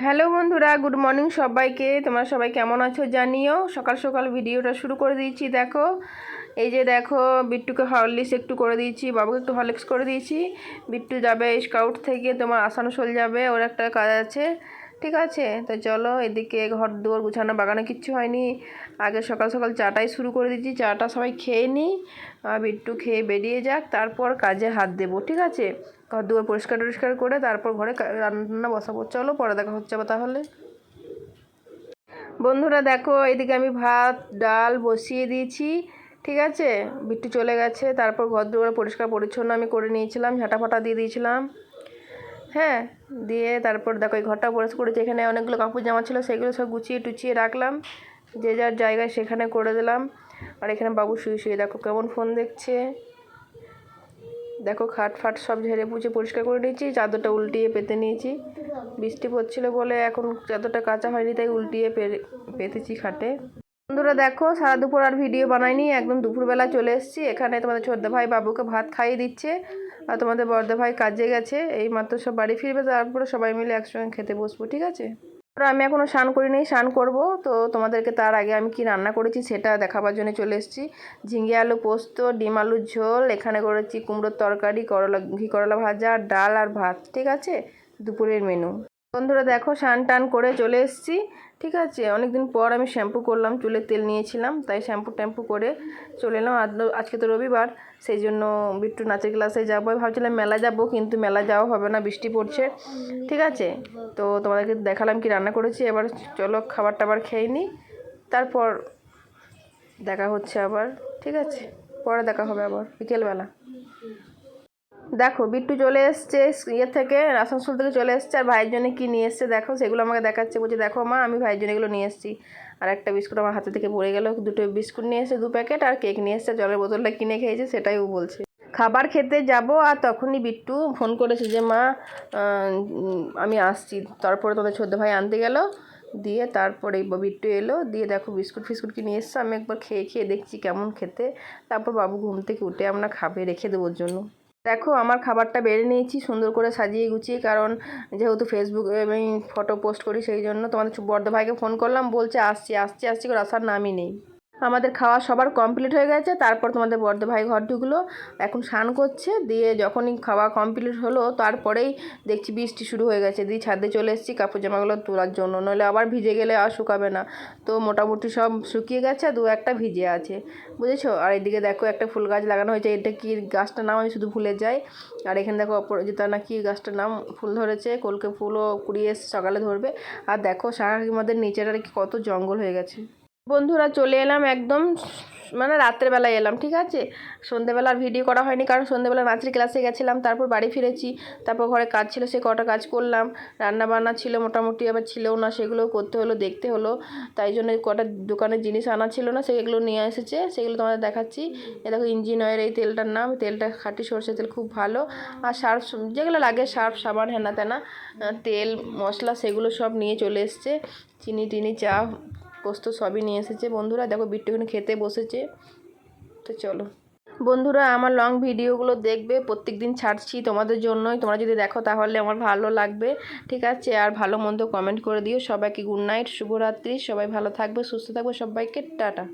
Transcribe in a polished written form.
Hello বন্ধুরা, good morning সবাইকে। তোমরা সবাই কেমন আছো জানিও। সকাল সকাল ভিডিওটা শুরু করে দিয়েছি। দেখো, এই যে দেখো, বিট্টুকে হরলিক্স একটু করে দিয়েছি, বাবুকে একটু হরলিক্স করে দিয়েছি। বিট্টু যাবে স্কাউট থেকে, তোমার আসানসোল যাবে, ওর একটা কাজ আছে। ঠিক আছে, তো চলো। এদিকে ঘর দুয়ার গুছানো, বাগানে কিচ্ছু হয়নি। আগে সকাল সকাল চাটাই শুরু করে দিচ্ছি। চাটা সবাই খেয়ে নিই, আর বিট্টু খেয়ে বেরিয়ে যাক, তারপর কাজে হাত দেবো। ঠিক আছে, ঘর দুয়ার পরিষ্কার টরিষ্কার করে তারপর ঘরে রান্না বসাবো। চলো, পরে দেখা হচ্ছে আবার তাহলে। বন্ধুরা দেখো, এদিকে আমি ভাত ডাল বসিয়ে দিয়েছি। ঠিক আছে, বিট্টু চলে গেছে, তারপর ঘর দুয়ার পরিষ্কার পরিচ্ছন্ন আমি করে নিয়েছিলাম, ঝাঁটাফাটা দিয়ে দিয়েছিলাম। হ্যাঁ, দিয়ে তারপর দেখো এই ঘরটা পরিষ্কার করেছি। এখানে অনেকগুলো কাপড় জামা ছিল, সেগুলো সব গুছিয়ে টুচিয়ে রাখলাম, যে যার জায়গায় সেখানে করে দিলাম। আর এখানে বাবু শুয়ে শুয়ে দেখো কেমন ফোন দেখছে। দেখো খাট ফাট সব ঝেড়ে পুছে পরিষ্কার করে নিয়েছি, চাদরটা উল্টিয়ে পেতে নিয়েছি। বৃষ্টি পড়ছিল বলে এখন চাদরটা কাঁচা হয়নি, তাই উল্টিয়ে পেতেছি খাটে। বন্ধুরা দেখো, সারা দুপুর আর ভিডিও বানাইনি, একদম দুপুরবেলা চলে এসেছি। এখানে তোমাদের ছোটদা ভাই বাবুকে ভাত খাইয়ে দিচ্ছে, আর তোমাদের বড়দা ভাই কাজে গেছে, এই মাত্র সব বাড়ি ফিরবে, তারপরে সবাই মিলে একসঙ্গে খেতে বসবো। ঠিক আছে, আমি এখনও স্নান করিনি, স্নান করব। তো তোমাদেরকে তার আগে আমি কি রান্না করেছি সেটা দেখাবার জন্য চলে এসেছি। ঝিঙে আলু পোস্ত, ডিম আলুর ঝোল, এখানে করেছি কুমড়োর তরকারি, ঘি করলা ভাজা, ডাল আর ভাত। ঠিক আছে, দুপুরের মেনু। বন্ধুরা দেখো, স্নান টান করে চলে এসেছি। ঠিক আছে, অনেকদিন পর আমি শ্যাম্পু করলাম, চুলে তেল নিয়েছিলাম, তাই শ্যাম্পু ট্যাম্পু করে চলে এলাম। আজকে তো রবিবার, সেই জন্য বিট্টু নাচের ক্লাসে যাবো। ভাবছিলাম মেলা যাব, কিন্তু মেলা যাওয়া হবে না, বৃষ্টি পড়ছে। ঠিক আছে, তো তোমাদেরকে দেখালাম কি রান্না করেছি। এবার চলো খাবার টাবার খেয়ে নিই, তারপর দেখা হচ্ছে আবার। ঠিক আছে, পরে দেখা হবে আবার বিকেলবেলা। দেখো বিট্টু চলে এসছে ইয়ে থেকে, আসানসোল থেকে চলে এসছে, আর ভাইয়ের জন্য কী নিয়ে এসছে দেখো, সেগুলো আমাকে দেখাচ্ছে। বলছে দেখো মা, আমি ভাইয়ের জন্য এগুলো নিয়ে এসেছি। আর একটা বিস্কুট আমার হাতে থেকে পড়ে গেল। দুটো বিস্কুট নিয়ে এসছে, 2 প্যাকেট, আর কেক নিয়ে এসছে। জলের বোতলটা কিনে খেয়েছে, সেটাই ও বলছে। খাবার খেতে যাব, আর তখনই বিট্টু ফোন করেছে যে মা আমি আসছি। তারপরে তোদের ছোট ভাই আনতে গেল, দিয়ে তারপরে বিট্টু এলো, দিয়ে দেখো বিস্কুট ফিস্কুট কি নিয়ে এসছে। আমি একবার খেয়ে খেয়ে দেখছি কেমন খেতে। তারপর বাবু ঘুম থেকে উঠে আমরা খাবে, রেখে দেবোর জন্য। দেখো আমার খাবারটা বেড়ে নিয়েছি সুন্দর করে সাজিয়ে গুছিয়ে, কারণ যেহেতু ফেসবুকে আমি ফটো পোস্ট করি, সেই জন্য তোমাদের বড়দা ভাইকে ফোন করলাম, বলছে আসছি আসছি আসছি করে আসার নামই নেই। আমাদের খাওয়া সবার কমপ্লিট হয়ে গেছে, তারপর তোমাদের বড়দা ভাই ঘর ঢুকলো, এখন স্নান করছে। দিয়ে যখনই খাওয়া কমপ্লিট হলো, তারপরেই দেখছি বৃষ্টি শুরু হয়ে গেছে। দিয়ে ছাদে চলে এসেছি কাপড় জামাগুলো তোলার জন্য, নইলে আবার ভিজে গেলে আর শুকাবে না। তো মোটামুটি সব শুকিয়ে গেছে, 2-1টা ভিজে আছে, বুঝেছো। আর এদিকে দেখো একটা ফুল গাছ লাগানো হয়েছে, এটা কি গাছটার নাম আমি শুধু ভুলে যাই। আর এখানে দেখো অপরাজিতা না কি গাছটার নাম, ফুল ধরেছে, কলকে ফুলও কুড়িয়ে এসে সকালে ধরবে। আর দেখো আমাদের নিচের আর কি কত জঙ্গল হয়ে গেছে। বন্ধুরা চলে এলাম একদম, মানে রাত্রের বেলায় এলাম। ঠিক আছে, সন্ধ্যেবেলা আর ভিডিও করা হয়নি, কারণ সন্ধ্যেবেলা নাচের ক্লাসে গেছিলাম, তারপর বাড়ি ফিরেছি। তারপর ঘরে কাজ ছিল, সে কটা কাজ করলাম। রান্না বান্না ছিল মোটামুটি, আবার ছিলও না, সেগুলোও করতে হলো, দেখতে হলো। তাই জন্য কটা দোকানের জিনিস আনা ছিল না, সেগুলো নিয়ে এসেছে, সেগুলো তোমাদের দেখাচ্ছি। এ দেখো ইঞ্জিন অয়েল, এই তেলটার নাম, তেলটা খাঁটি সরষের তেল, খুব ভালো। আর সার্ফ যেগুলো লাগে, সার্ফ সাবান হেনা তেনা তেল মশলা, সেগুলো সব নিয়ে চলে এসছে। চিনি টিনি চা পোস্ত সবই নিয়ে এসেছে। বন্ধুরা দেখো বিট্টু এখানে খেতে বসেছে। তো চলো বন্ধুরা, আমার লং ভিডিওগুলো দেখবে, প্রত্যেক দিন ছাড়ছি তোমাদের জন্যই। তোমরা যদি দেখো তাহলে আমার ভালো লাগবে। ঠিক আছে, আর ভালো মন্দ কমেন্ট করে দিও। সবাইকে গুড নাইট, শুভরাত্রি। সবাই ভালো থাকবে, সুস্থ থাকবে, সবাইকে টাটা।